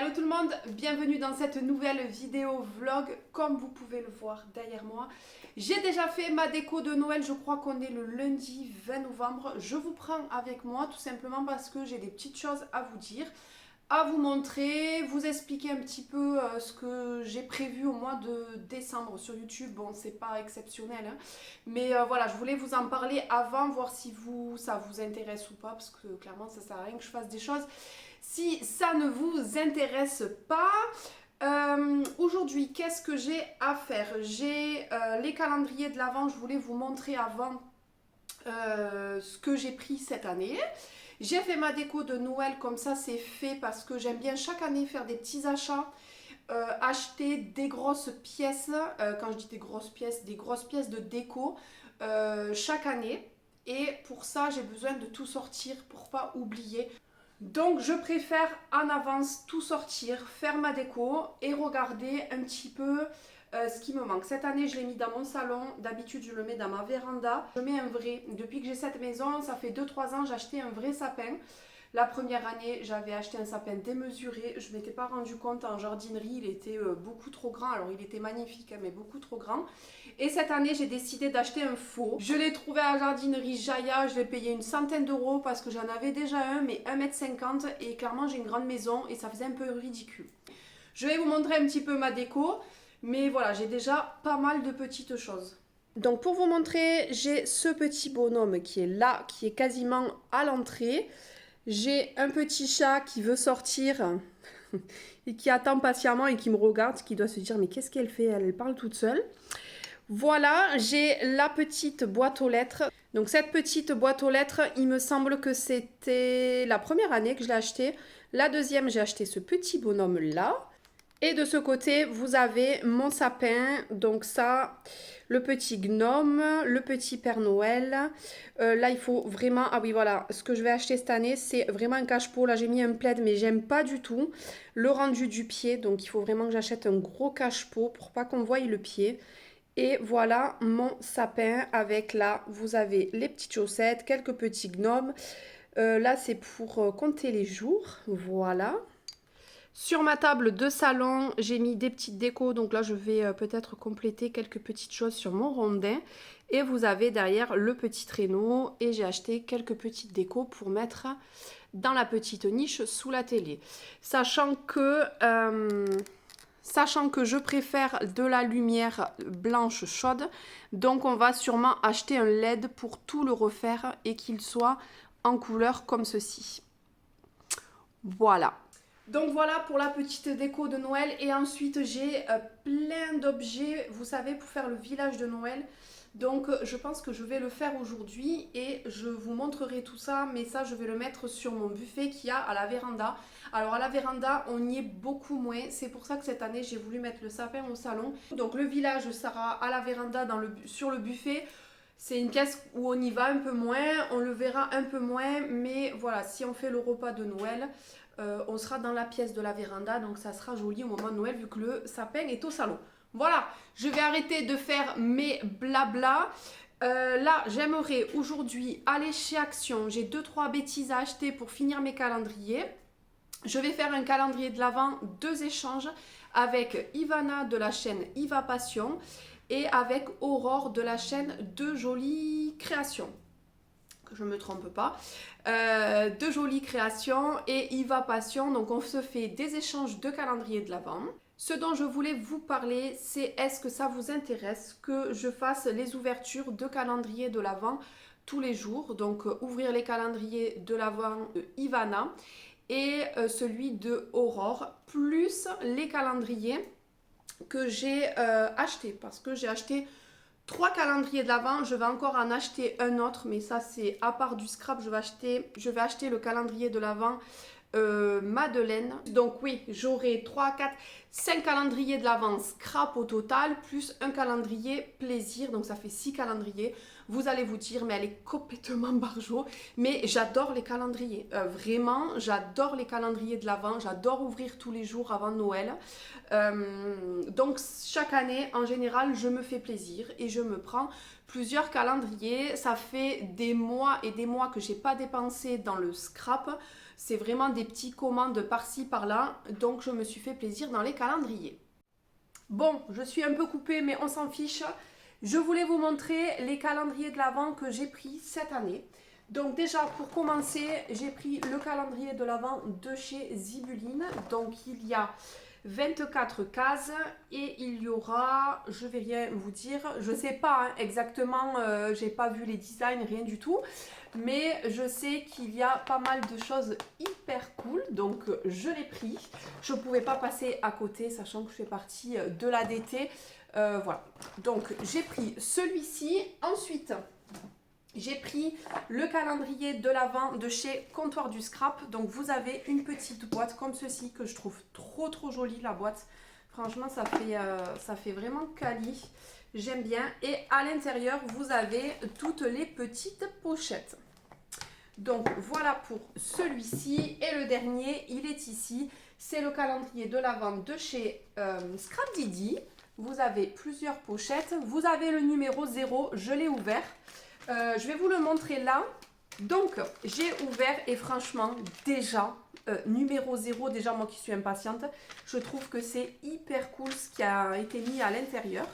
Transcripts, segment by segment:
Hello tout le monde, bienvenue dans cette nouvelle vidéo vlog. Comme vous pouvez le voir derrière moi, j'ai déjà fait ma déco de Noël. Je crois qu'on est le lundi 20 novembre. Je vous prends avec moi tout simplement parce que j'ai des petites choses à vous dire, à vous montrer, vous expliquer un petit peu ce que j'ai prévu au mois de décembre sur YouTube. Bon, c'est pas exceptionnel, hein, mais voilà, je voulais vous en parler avant, voir si ça vous intéresse ou pas, parce que clairement ça sert à rien que je fasse des choses si ça ne vous intéresse pas. Aujourd'hui, qu'est-ce que j'ai à faire? J'ai les calendriers de l'Avent. Je voulais vous montrer avant ce que j'ai pris cette année. J'ai fait ma déco de Noël, comme ça c'est fait parce que j'aime bien chaque année faire des petits achats. Acheter des grosses pièces, quand je dis des grosses pièces de déco chaque année. Et pour ça, j'ai besoin de tout sortir pour pas oublier. Donc je préfère en avance tout sortir, faire ma déco et regarder un petit peu ce qui me manque. Cette année je l'ai mis dans mon salon, d'habitude je le mets dans ma véranda. Je mets un vrai, depuis que j'ai cette maison, ça fait 2-3 ans, j'ai acheté un vrai sapin. La première année, j'avais acheté un sapin démesuré. Je ne m'étais pas rendu compte en jardinerie, il était beaucoup trop grand. Alors, il était magnifique, hein, mais beaucoup trop grand. Et cette année, j'ai décidé d'acheter un faux. Je l'ai trouvé à la jardinerie Jaya. Je l'ai payé une centaine d'euros parce que j'en avais déjà un, mais 1,50 m. Et clairement, j'ai une grande maison et ça faisait un peu ridicule. Je vais vous montrer un petit peu ma déco. Mais voilà, j'ai déjà pas mal de petites choses. Donc, pour vous montrer, j'ai ce petit bonhomme qui est là, qui est quasiment à l'entrée. J'ai un petit chat qui veut sortir et qui attend patiemment et qui me regarde, qui doit se dire mais qu'est-ce qu'elle fait? Elle parle toute seule. Voilà, j'ai la petite boîte aux lettres. Donc cette petite boîte aux lettres, il me semble que c'était la première année que je l'ai achetée. La deuxième, j'ai acheté ce petit bonhomme là. Et de ce côté, vous avez mon sapin, donc ça, le petit gnome, le petit Père Noël. Là, il faut vraiment... Ah oui, voilà, ce que je vais acheter cette année, c'est vraiment un cache-pot. Là, j'ai mis un plaid, mais j'aime pas du tout le rendu du pied. Donc, il faut vraiment que j'achète un gros cache-pot pour pas qu'on voie le pied. Et voilà mon sapin avec là, vous avez les petites chaussettes, quelques petits gnomes. Là, c'est pour compter les jours, voilà. Sur ma table de salon, j'ai mis des petites décos. Donc là, je vais peut-être compléter quelques petites choses sur mon rondin. Et vous avez derrière le petit traîneau. Et j'ai acheté quelques petites décos pour mettre dans la petite niche sous la télé. Sachant que je préfère de la lumière blanche chaude. Donc on va sûrement acheter un LED pour tout le refaire et qu'il soit en couleur comme ceci. Voilà. Donc voilà pour la petite déco de Noël. Et ensuite j'ai plein d'objets, vous savez, pour faire le village de Noël. Donc je pense que je vais le faire aujourd'hui et je vous montrerai tout ça. Mais ça, je vais le mettre sur mon buffet qu'il y a à la véranda. Alors à la véranda, on y est beaucoup moins. C'est pour ça que cette année, j'ai voulu mettre le sapin au salon. Donc le village sera à la véranda sur le buffet. C'est une caisse où on y va un peu moins, on le verra un peu moins. Mais voilà, si on fait le repas de Noël... on sera dans la pièce de la véranda, donc ça sera joli au moment de Noël vu que le sapin est au salon. Voilà, je vais arrêter de faire mes blabla. Là, j'aimerais aujourd'hui aller chez Action. J'ai 2-3 bêtises à acheter pour finir mes calendriers. Je vais faire un calendrier de l'Avent, 2 échanges avec Ivana de la chaîne Iva Passion et avec Aurore de la chaîne De Jolies Créations. Que je ne me trompe pas. De jolies créations et Iva Passion. Donc on se fait des échanges de calendrier de l'Avent. Ce dont je voulais vous parler, c'est est-ce que ça vous intéresse que je fasse les ouvertures de calendrier de l'Avent tous les jours. Donc ouvrir les calendriers de l'Avent de Ivana et celui de Aurore, plus les calendriers que j'ai achetés. Parce que j'ai acheté 3 calendriers de l'Avent, je vais encore en acheter un autre, mais ça c'est à part du scrap. Je vais acheter le calendrier de l'Avent Madeleine. Donc oui, j'aurai 3, 4, 5 calendriers de l'Avent scrap au total, plus un calendrier plaisir, donc ça fait 6 calendriers. Vous allez vous dire, mais elle est complètement barjo. Mais j'adore les calendriers. Vraiment, j'adore les calendriers de l'Avent. J'adore ouvrir tous les jours avant Noël. Donc, chaque année, en général, je me fais plaisir et je me prends plusieurs calendriers. Ça fait des mois et des mois que je n'ai pas dépensé dans le scrap. C'est vraiment des petits commandes par-ci, par-là. Donc, je me suis fait plaisir dans les calendriers. Bon, je suis un peu coupée, mais on s'en fiche. Je voulais vous montrer les calendriers de l'Avent que j'ai pris cette année. Donc déjà, pour commencer, j'ai pris le calendrier de l'Avent de chez Zibuline. Donc il y a 24 cases et il y aura, je vais rien vous dire, je ne sais pas exactement, j'ai pas vu les designs, rien du tout. Mais je sais qu'il y a pas mal de choses hyper cool, donc je l'ai pris. Je ne pouvais pas passer à côté, sachant que je fais partie de l'ADT. Voilà, donc j'ai pris celui-ci. Ensuite, j'ai pris le calendrier de l'Avent de chez Comptoir du Scrap. Donc vous avez une petite boîte comme ceci que je trouve trop jolie, la boîte. Franchement, ça fait vraiment quali. J'aime bien. Et à l'intérieur, vous avez toutes les petites pochettes. Donc voilà pour celui-ci. Et le dernier, il est ici. C'est le calendrier de l'Avent de chez Scrap Didi. Vous avez plusieurs pochettes. Vous avez le numéro 0, je l'ai ouvert. Je vais vous le montrer là. Donc, j'ai ouvert et franchement, déjà, numéro 0, déjà moi qui suis impatiente, je trouve que c'est hyper cool ce qui a été mis à l'intérieur.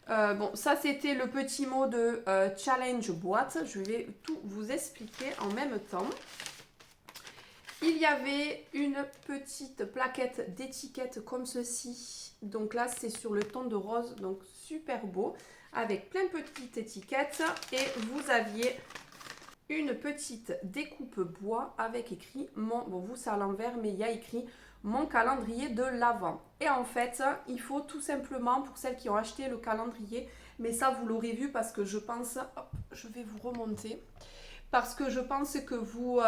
Bon, ça c'était le petit mot de challenge boîte. Je vais tout vous expliquer en même temps. Il y avait une petite plaquette d'étiquette comme ceci. Donc là, c'est sur le ton de rose, donc super beau, avec plein de petites étiquettes. Et vous aviez une petite découpe bois avec écrit mon... Bon, vous, c'est à l'envers, mais il y a écrit mon calendrier de l'Avent. Et en fait, il faut tout simplement, pour celles qui ont acheté le calendrier, mais ça, vous l'aurez vu parce que je pense... Hop, je vais vous remonter. Parce que je pense que vous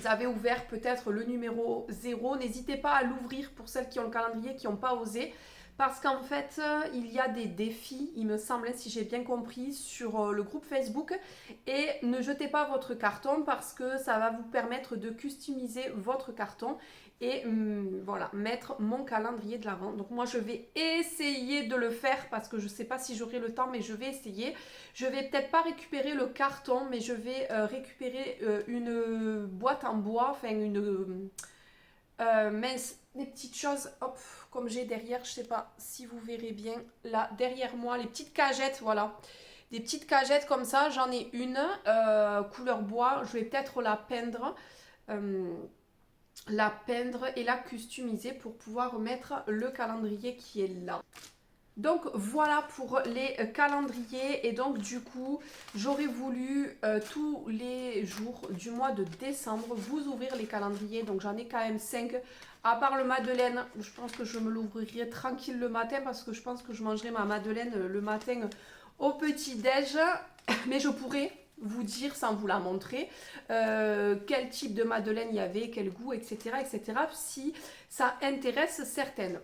avez ouvert peut-être le numéro 0. N'hésitez pas à l'ouvrir pour celles qui ont le calendrier, qui n'ont pas osé. Parce qu'en fait, il y a des défis, il me semble, si j'ai bien compris, sur le groupe Facebook. Et ne jetez pas votre carton parce que ça va vous permettre de customiser votre carton. Et voilà, mettre mon calendrier de l'Avent. Donc moi, je vais essayer de le faire parce que je ne sais pas si j'aurai le temps, mais je vais essayer. Je vais peut-être pas récupérer le carton, mais je vais récupérer une boîte en bois, enfin une... mince, des petites choses, hop, comme j'ai derrière, je sais pas si vous verrez bien, là, derrière moi, les petites cagettes, voilà. Des petites cagettes comme ça, j'en ai une, couleur bois, je vais peut-être la peindre et la customiser pour pouvoir mettre le calendrier qui est là. Donc voilà pour les calendriers et donc du coup j'aurais voulu tous les jours du mois de décembre vous ouvrir les calendriers. Donc j'en ai quand même 5 à part le Madeleine. Je pense que je me l'ouvrirai tranquille le matin parce que je pense que je mangerai ma Madeleine le matin au petit déj. Mais je pourrais vous dire sans vous la montrer quel type de Madeleine il y avait, quel goût, etc. si ça intéresse certaines.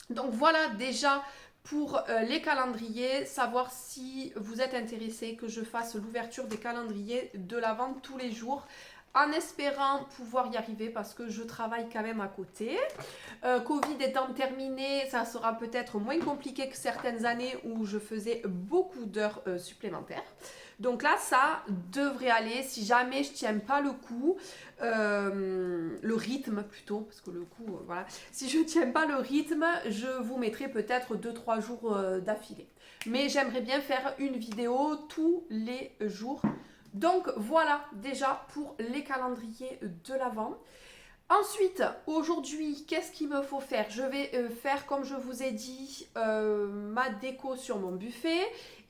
Donc voilà déjà pour les calendriers, savoir si vous êtes intéressé que je fasse l'ouverture des calendriers de l'Avent tous les jours en espérant pouvoir y arriver parce que je travaille quand même à côté. Covid étant terminé, ça sera peut-être moins compliqué que certaines années où je faisais beaucoup d'heures supplémentaires. Donc là, ça devrait aller si jamais je ne tiens pas le coup, le rythme plutôt, parce que le coup, voilà. Si je ne tiens pas le rythme, je vous mettrai peut-être 2-3 jours d'affilée. Mais j'aimerais bien faire une vidéo tous les jours. Donc voilà déjà pour les calendriers de l'Avent. Ensuite, aujourd'hui, qu'est-ce qu'il me faut faire? Je vais faire, comme je vous ai dit, ma déco sur mon buffet.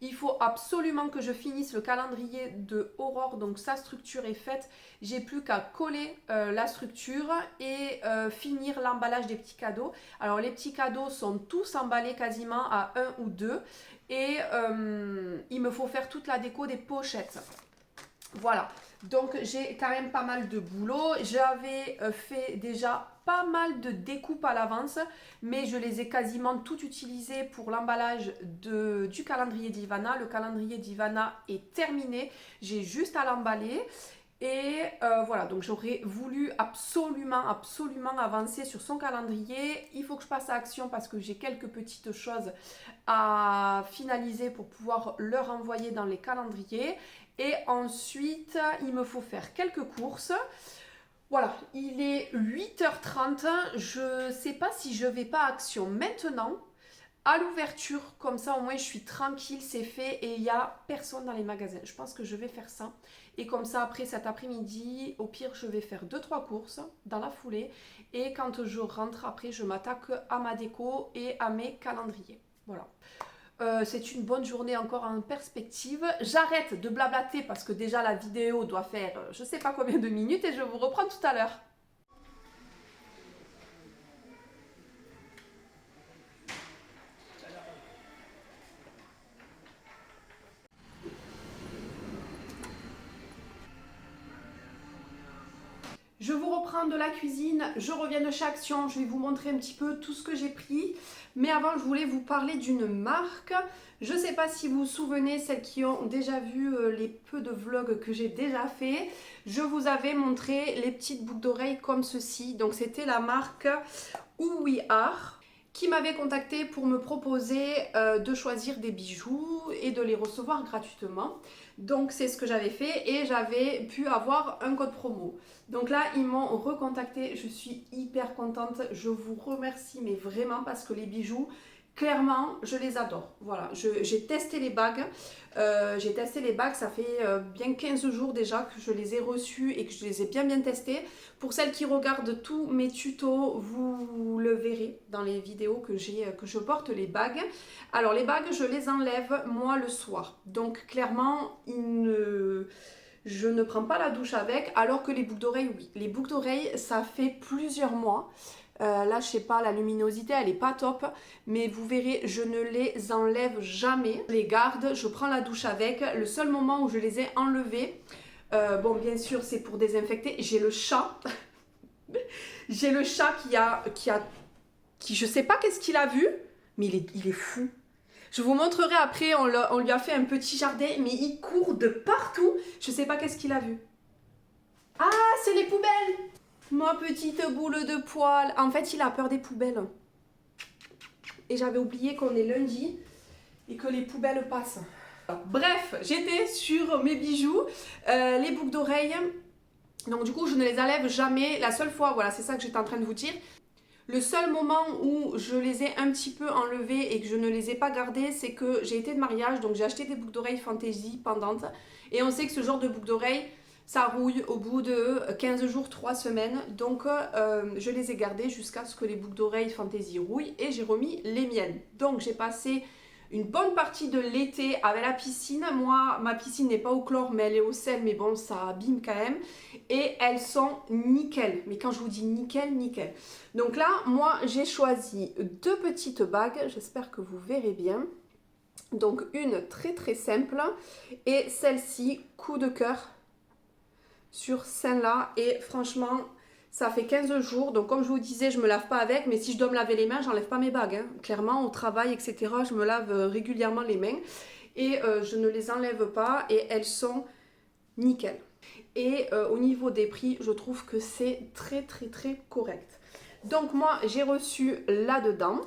Il faut absolument que je finisse le calendrier de Aurore, donc sa structure est faite. J'ai plus qu'à coller la structure et finir l'emballage des petits cadeaux. Alors les petits cadeaux sont tous emballés quasiment à 1 ou 2 et il me faut faire toute la déco des pochettes. Voilà, Donc j'ai quand même pas mal de boulot. J'avais fait déjà pas mal de découpes à l'avance, mais je les ai quasiment toutes utilisées pour l'emballage du calendrier d'Ivana. Le calendrier d'Ivana est terminé, j'ai juste à l'emballer. Et voilà, donc j'aurais voulu absolument avancer sur son calendrier. Il faut que je passe à action parce que j'ai quelques petites choses à finaliser pour pouvoir leur envoyer dans les calendriers. Et ensuite, il me faut faire quelques courses. Voilà, il est 8h30. Je ne sais pas si je vais pas à action maintenant, à l'ouverture, comme ça au moins je suis tranquille, c'est fait et il n'y a personne dans les magasins. Je pense que je vais faire ça. Et comme ça, après cet après-midi, au pire, je vais faire 2-3 courses dans la foulée. Et quand je rentre, après, je m'attaque à ma déco et à mes calendriers. Voilà. C'est une bonne journée encore en perspective. J'arrête de blablater parce que déjà la vidéo doit faire je ne sais pas combien de minutes et je vous reprends tout à l'heure. Je vous reprends de la cuisine, je reviens de chez Action, je vais vous montrer un petit peu tout ce que j'ai pris. Mais avant, je voulais vous parler d'une marque. Je ne sais pas si vous vous souvenez, celles qui ont déjà vu les peu de vlogs que j'ai déjà fait. Je vous avais montré les petites boucles d'oreilles comme ceci. Donc c'était la marque Who We Are qui m'avait contacté pour me proposer de choisir des bijoux et de les recevoir gratuitement. Donc c'est ce que j'avais fait et j'avais pu avoir un code promo. Donc là ils m'ont recontacté, je suis hyper contente, je vous remercie mais vraiment parce que les bijoux, clairement je les adore. Voilà, j'ai testé les bagues, ça fait bien 15 jours déjà que je les ai reçues et que je les ai bien testées. Pour celles qui regardent tous mes tutos, vous le verrez dans les vidéos que je porte les bagues. Alors les bagues, je les enlève moi le soir. Donc clairement, je ne prends pas la douche avec, alors que les boucles d'oreilles, oui. Les boucles d'oreilles, ça fait plusieurs mois. Là, je sais pas, la luminosité, elle est pas top. Mais vous verrez, je ne les enlève jamais. Je les garde, je prends la douche avec. Le seul moment où je les ai enlevées, bon, bien sûr, c'est pour désinfecter. J'ai le chat. J'ai le chat qui je sais pas qu'est-ce qu'il a vu, mais il est fou. Je vous montrerai après, on lui a fait un petit jardin, mais il court de partout. Je sais pas qu'est-ce qu'il a vu. Ah, c'est les poubelles! Ma petite boule de poil. En fait, il a peur des poubelles. Et j'avais oublié qu'on est lundi et que les poubelles passent. Bref, j'étais sur mes bijoux, les boucles d'oreilles. Donc du coup, je ne les enlève jamais. La seule fois, voilà, c'est ça que j'étais en train de vous dire. Le seul moment où je les ai un petit peu enlevées et que je ne les ai pas gardées, c'est que j'ai été de mariage, donc j'ai acheté des boucles d'oreilles fantaisie pendantes. Et on sait que ce genre de boucles d'oreilles, ça rouille au bout de 15 jours, 3 semaines. Donc je les ai gardées jusqu'à ce que les boucles d'oreilles fantaisie rouillent et j'ai remis les miennes. Donc j'ai passé une bonne partie de l'été avec la piscine. Moi, ma piscine n'est pas au chlore, mais elle est au sel, mais bon, ça abîme quand même. Et elles sont nickel. Mais quand je vous dis nickel, nickel. Donc là, moi, j'ai choisi 2 petites bagues. J'espère que vous verrez bien. Donc une très simple et celle-ci, coup de cœur sur celle-là. Et franchement, ça fait 15 jours, donc comme je vous disais, je me lave pas avec, mais si je dois me laver les mains, j'enlève pas mes bagues. Hein. Clairement, au travail, etc., je me lave régulièrement les mains et je ne les enlève pas et elles sont nickel. Et au niveau des prix, je trouve que c'est très correct. Donc moi, j'ai reçu là-dedans.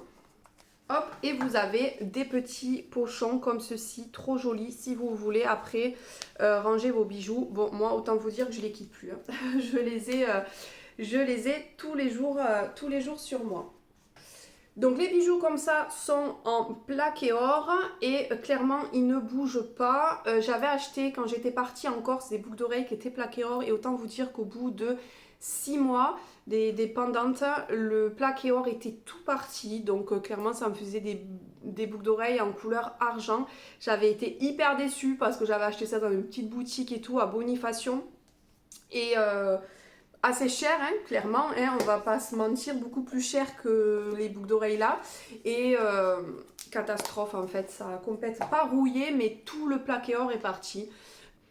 Hop, et vous avez des petits pochons comme ceci, trop jolis, si vous voulez après ranger vos bijoux. Bon, moi, autant vous dire que je les quitte plus. Hein. Je les ai tous les jours sur moi. Donc les bijoux comme ça sont en plaqué or et clairement ils ne bougent pas. J'avais acheté quand j'étais partie en Corse des boucles d'oreilles qui étaient plaqué or et autant vous dire qu'au bout de 6 mois des pendantes, le plaqué or était tout parti. Donc clairement ça me faisait des boucles d'oreilles en couleur argent. J'avais été hyper déçue parce que j'avais acheté ça dans une petite boutique et tout à Bonifacio. Et assez cher, hein, clairement, hein, on va pas se mentir, beaucoup plus cher que les boucles d'oreilles là. Et catastrophe en fait, ça a complètement pas rouillé, mais tout le plaqué or est parti.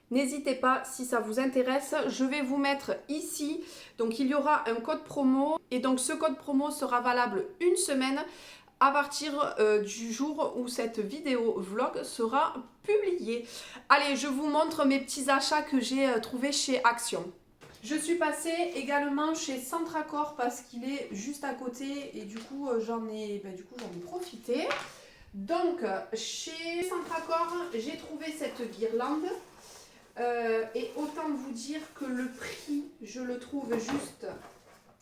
N'hésitez pas si ça vous intéresse. Je vais vous mettre ici. Donc il y aura un code promo. Et donc ce code promo sera valable une semaine à partir du jour où cette vidéo vlog sera publiée. Allez, je vous montre mes petits achats que j'ai trouvés chez Action. Je suis passée également chez Centracor parce qu'il est juste à côté et du coup j'en ai profité. Donc chez Centracor, j'ai trouvé cette guirlande et autant vous dire que le prix, je le trouve juste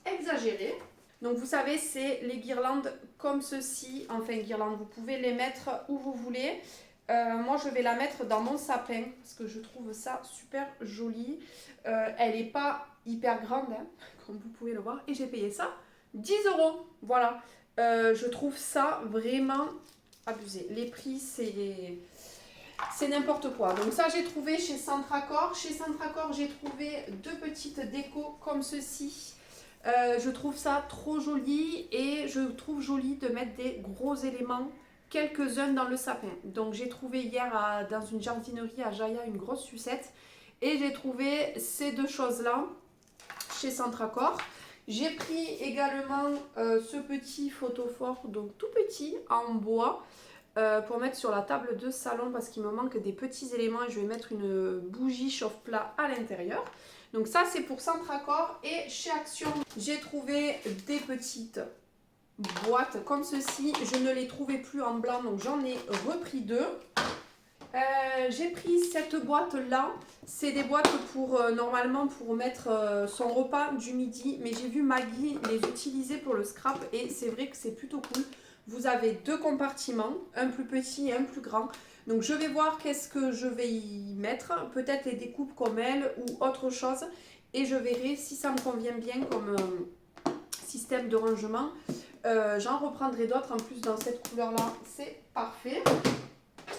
exagéré. Donc vous savez, c'est les guirlandes comme ceci, enfin guirlandes, vous pouvez les mettre où vous voulez. Moi je vais la mettre dans mon sapin parce que je trouve ça super joli. Elle n'est pas hyper grande, hein, comme vous pouvez le voir, et j'ai payé ça 10 €. Voilà, je trouve ça vraiment abusé. Les prix, c'est n'importe quoi. Donc ça j'ai trouvé chez Centracor. Chez Centracor, j'ai trouvé deux petites décos comme ceci. Je trouve ça trop joli et je trouve joli de mettre des gros éléments, quelques-uns dans le sapin. Donc j'ai trouvé hier dans une jardinerie à Jaya une grosse sucette et j'ai trouvé ces deux choses-là chez Centracor. J'ai pris également ce petit photophore, donc tout petit en bois pour mettre sur la table de salon parce qu'il me manque des petits éléments et je vais mettre une bougie chauffe-plat à l'intérieur. Donc ça c'est pour Centracor. Et chez Action, j'ai trouvé des petites boîtes comme ceci. Je ne les trouvais plus en blanc, donc j'en ai repris deux. J'ai pris cette boîte là. C'est des boîtes pour normalement pour mettre son repas du midi. Mais j'ai vu Maggie les utiliser pour le scrap et c'est vrai que c'est plutôt cool. Vous avez deux compartiments, un plus petit et un plus grand. Donc je vais voir qu'est-ce que je vais y mettre, peut-être les découpes comme elle ou autre chose. Et je verrai si ça me convient bien comme système de rangement. J'en reprendrai d'autres en plus dans cette couleur-là, c'est parfait.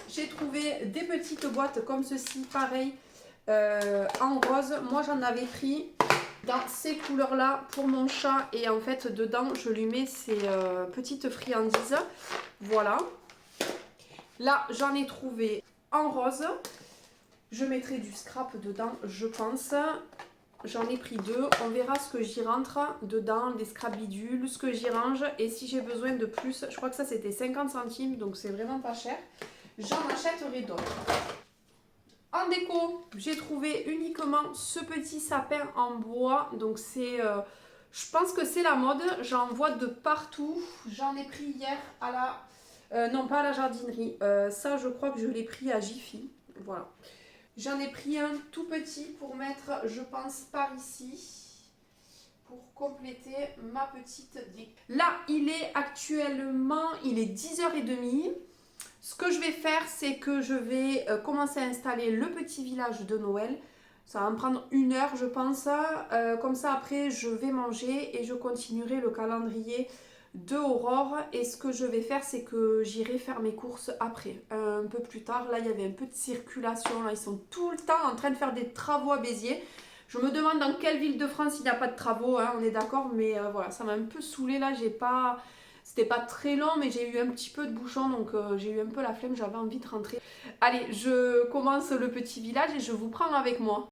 J'ai trouvé des petites boîtes comme ceci, pareil, en rose. Moi j'en avais pris dans ces couleurs-là pour mon chat. Et en fait dedans je lui mets ces petites friandises. Voilà. Là, j'en ai trouvé en rose. Je mettrai du scrap dedans, je pense. J'en ai pris deux. On verra ce que j'y rentre dedans, des scrap bidules, ce que j'y range. Et si j'ai besoin de plus, je crois que ça c'était 50 centimes, donc c'est vraiment pas cher. J'en achèterai d'autres. En déco, j'ai trouvé uniquement ce petit sapin en bois. Donc c'est... je pense que c'est la mode. J'en vois de partout. J'en ai pris hier à la... non, pas à la jardinerie. Ça, je crois que je l'ai pris à Jiffy. Voilà. J'en ai pris un tout petit pour mettre, je pense, par ici. Pour compléter ma petite déco. Là, il est actuellement, il est 10h30. Ce que je vais faire, c'est que je vais commencer à installer le petit village de Noël. Ça va me prendre 1 heure, je pense. Comme ça, après, je vais manger et je continuerai le calendrier de Aurore. Et ce que je vais faire, c'est que j'irai faire mes courses après, un peu plus tard. Là, il y avait un peu de circulation. Là, ils sont tout le temps en train de faire des travaux à Béziers. Je me demande dans quelle ville de France il n'y a pas de travaux, hein, on est d'accord. Mais voilà, ça m'a un peu saoulée là. C'était pas très long, mais j'ai eu un petit peu de bouchon, donc j'ai eu un peu la flemme, j'avais envie de rentrer. Allez, je commence le petit village et je vous prends avec moi.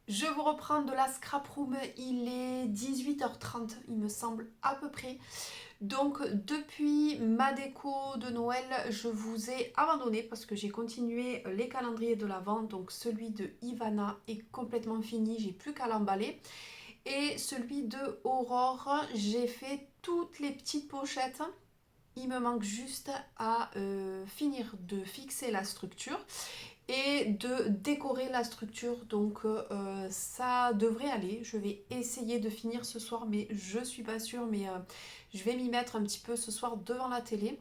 Je vous reprends de la scrap room, il est 18h30 il me semble à peu près. Donc depuis ma déco de Noël, je vous ai abandonné parce que j'ai continué les calendriers de l'Avent. Donc celui de Ivana est complètement fini, j'ai plus qu'à l'emballer. Et celui de Aurore, j'ai fait toutes les petites pochettes. Il me manque juste à finir de fixer la structure et de décorer la structure, donc ça devrait aller. Je vais essayer de finir ce soir mais je suis pas sûre, mais je vais m'y mettre un petit peu ce soir devant la télé.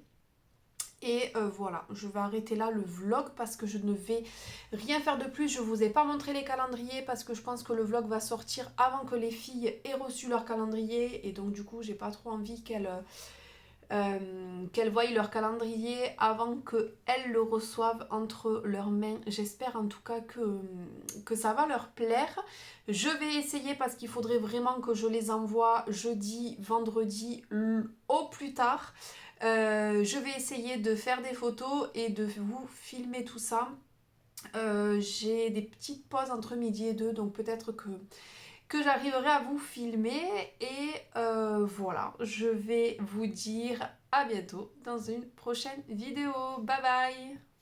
Et voilà, je vais arrêter là le vlog parce que je ne vais rien faire de plus. Je vous ai pas montré les calendriers parce que je pense que le vlog va sortir avant que les filles aient reçu leur calendrier, et donc du coup j'ai pas trop envie qu'elles voient leur calendrier avant qu'elles le reçoivent entre leurs mains. J'espère en tout cas que ça va leur plaire. Je vais essayer parce qu'il faudrait vraiment que je les envoie jeudi, vendredi au plus tard. Je vais essayer de faire des photos et de vous filmer tout ça. J'ai des petites pauses entre midi et deux, donc peut-être que j'arriverai à vous filmer. Et voilà, je vais vous dire à bientôt dans une prochaine vidéo. Bye bye!